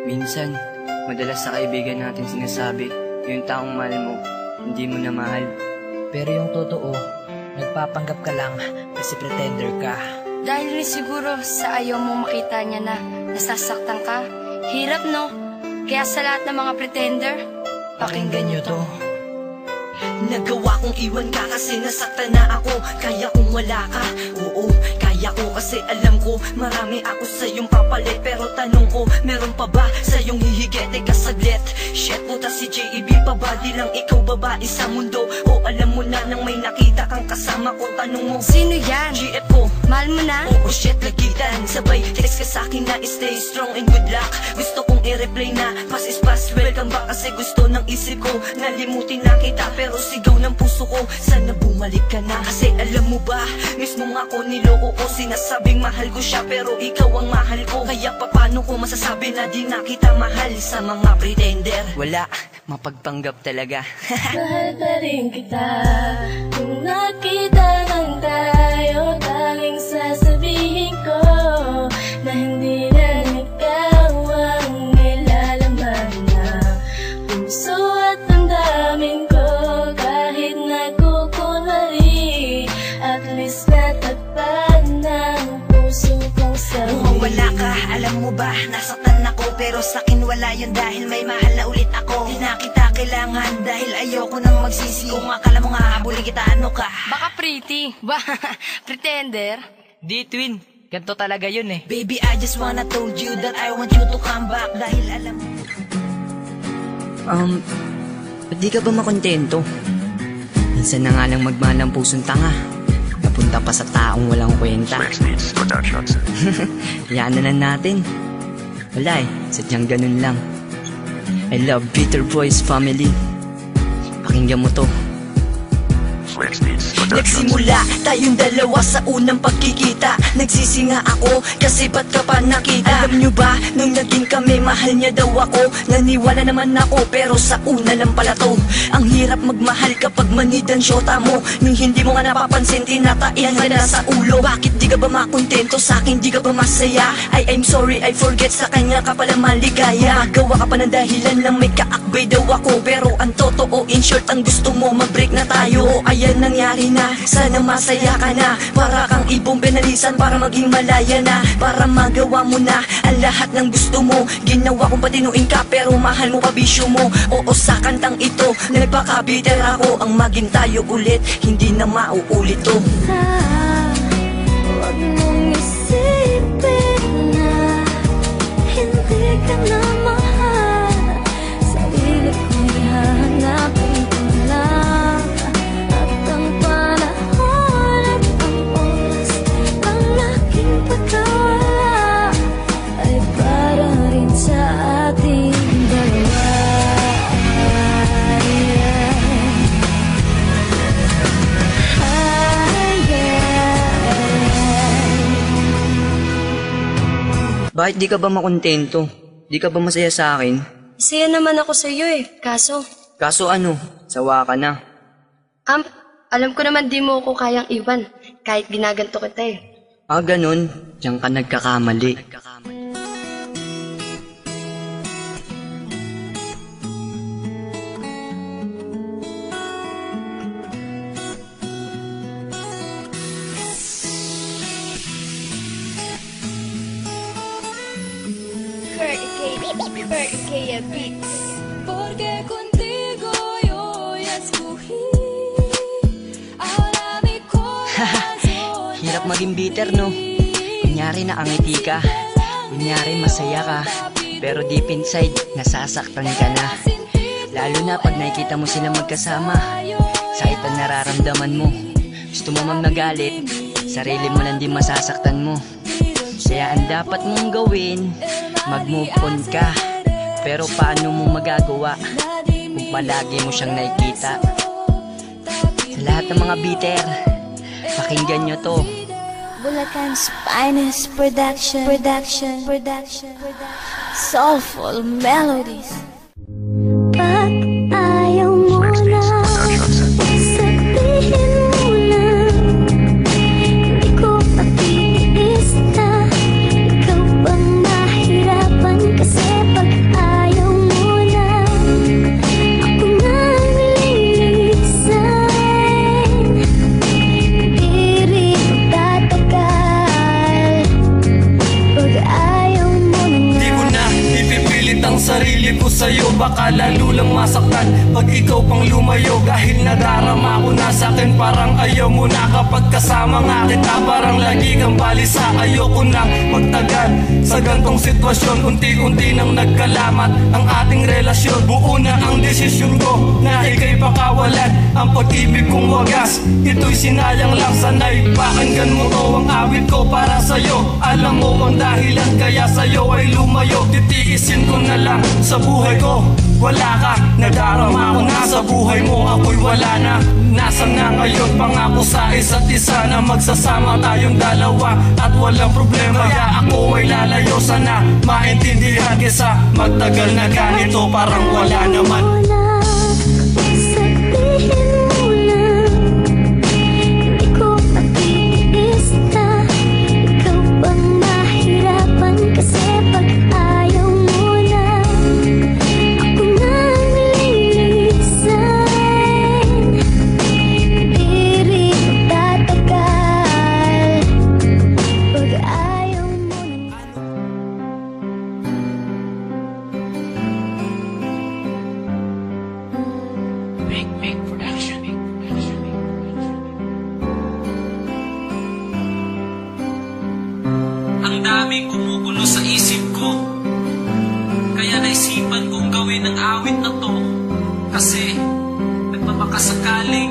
Minsan, madalas sa kaibigan natin sinasabi, yung taong mahal mo, hindi mo na mahal. Pero yung totoo, nagpapanggap ka lang kasi pretender ka. Dahil rin siguro sa ayaw mong makita niya na nasasaktan ka. Hirap, no? Kaya sa lahat ng mga pretender, pakinggan niyo to. Nagawa kong iwan ka kasi nasaktan na ako. Kaya kung wala ka, oo, kaya ko kasi alam ko marami ako sa iyong papalit. Pero tanong ko, meron pa ba sa iyong hihigit? Teka saglit, shit, puta si JEB pa ba? Di lang ikaw babae sa mundo? O alam mo na nang may nakita kang kasama ko? Tanong mo, sino yan? GF ko. Mahal mo na? Oo shit, lagitan. Sabay text ka sa'kin na stay strong and good luck. Gusto kong i-replay na pass is pass, welcome back. Kasi gusto ng isip ko nalimutin na kita. Pero sigaw ng puso ko, sana bumalik ka na. Kasi alam mo ba, mismo nga ako niloko ko. Sinasabing mahal ko siya pero ikaw ang mahal ko. Kaya paano ko masasabi na di na kita mahal sa mga pretender? Wala, mapagpanggap talaga. Mahal pa rin kita. Kung nakita lang tayo, tanging sasabihin ko na hindi na ikaw ang nilalaman na puso at damdamin ko. Kahit nagkukunwari, at least natatpan ng puso kong sarili. Kung wala ka, alam mo ba, nasaktan ako. Pero sa'kin wala yun dahil may mahal na ulit ako. Di na kita kailangan dahil ayoko nang magsisi. Kung akala mo nga habulin kita, ano ka? Baka pretty. Ba, pretender? Di twin, ganito talaga yun eh. Baby, I just wanna told you that I want you to come back. Dahil alam mo Ba't di ka ba makontento? Minsan na nga lang magmahal ang pusong tanga, napunta pa sa taong walang kwenta. Hayaan na lang natin. Wala eh, sadyang ganun lang. I love Bitter Boys family. Pakinggan mo to. nagsimula tayong dalawa sa unang pagkikita. Nagsisinga ako kasi ba't ka pa nakita? Alam nyo ba, nung naging kami, mahal niya daw ako. Naniwala naman ako pero sa una lang pala to. Ang hirap magmahal kapag manid ang syota mo. Nung hindi mo nga napapansin, tinataihan ka na sa ulo. Bakit di ka ba makontento sa akin, di ka ba masaya? I'm sorry, I forget, sa kanya ka pala maligaya. Magawa ka pa ng dahilan lang may kaakbay daw ako. Pero ang totoo, in short, ang gusto mo mag-break na tayo. O ayan nangyari na, sana masaya ka na. Para kang ibong penalisan para maging malaya na. Para magawa mo na ang lahat ng gusto mo. Ginawa kong patinuin ka pero mahal mo pa bisyo mo. Oo, sa kantang ito, nagpakabiter ako. Ang maging tayo ulit, hindi na mauulit to. Huwag mong isipin na hindi ka na mahal. Sarili ko'y hahanapin ko lang. At ang panahon at ang oras ng aking pagkawala ay para rin sa ating dalawa. Bakit di ka ba makontento? Di ka ba masaya sa akin? Masaya naman ako sa iyo eh. Kaso ano? Sawa ka na. Alam ko naman di mo ako kayang iwan. Kahit ginaganto kita eh. Ganun. Diyan ka nagkakamali. Kurt Ikea Beats. Porque contigo yo ya escogí. Ahora mi corazón. Hirap maging bitter, no? Kunyari nakangiti ka, kunyari masaya ka, pero deep inside, nasasaktan ka na. Lalo na pag nakikita mo sila magkasama, sakit ang nararamdaman mo. Gusto mo mang magalit, sarili mo lang di masasaktan mo. Kaya ang dapat mong gawin, mag-move on ka. Pero paano mo magagawa kung palagi mo siyang nakikita? Sa lahat ng mga bitter, pakinggan nyo to. Bulacan's finest production. Soulful melodies. Ba't ayaw mo na sabihin mo na hindi ko patitiis na ikaw bang mahirapan kasi pag sarili ko sa'yo, baka lalo lang masaktan pag ikaw pang lumayo. Dahil nadarama ko na sa'kin parang ayaw mo na. Kapag kasama nga kita parang lagi kang balisa. Ayoko nang magtagal sa gantong sitwasyon. Unti-unti nang nagkalamat ang ating relasyon. Buo na ang desisyon ko na ika'y pakawalan. Ang pag-ibig kong wagas, ito'y sinayang lang. Sana'y pakinggan mo to ang awit ko para sa'yo. Alam mo ang dahilan kaya sa'yo ay lumayo. Titiisin ko na lang sa buhay ko. Wala ka, nadarama ko na sa buhay mo. Ako'y wala na, nasan na ngayon? Pangako sa isa't isa na magsasama tayong dalawa at walang problema. Kaya ako ay lalayo, sana maintindihan kesa magtagal na ganito parang wala naman. Ang daming kumukulo sa isip ko, kaya naisipan kong gawin ang awit na to. Kasi nagpapakasakali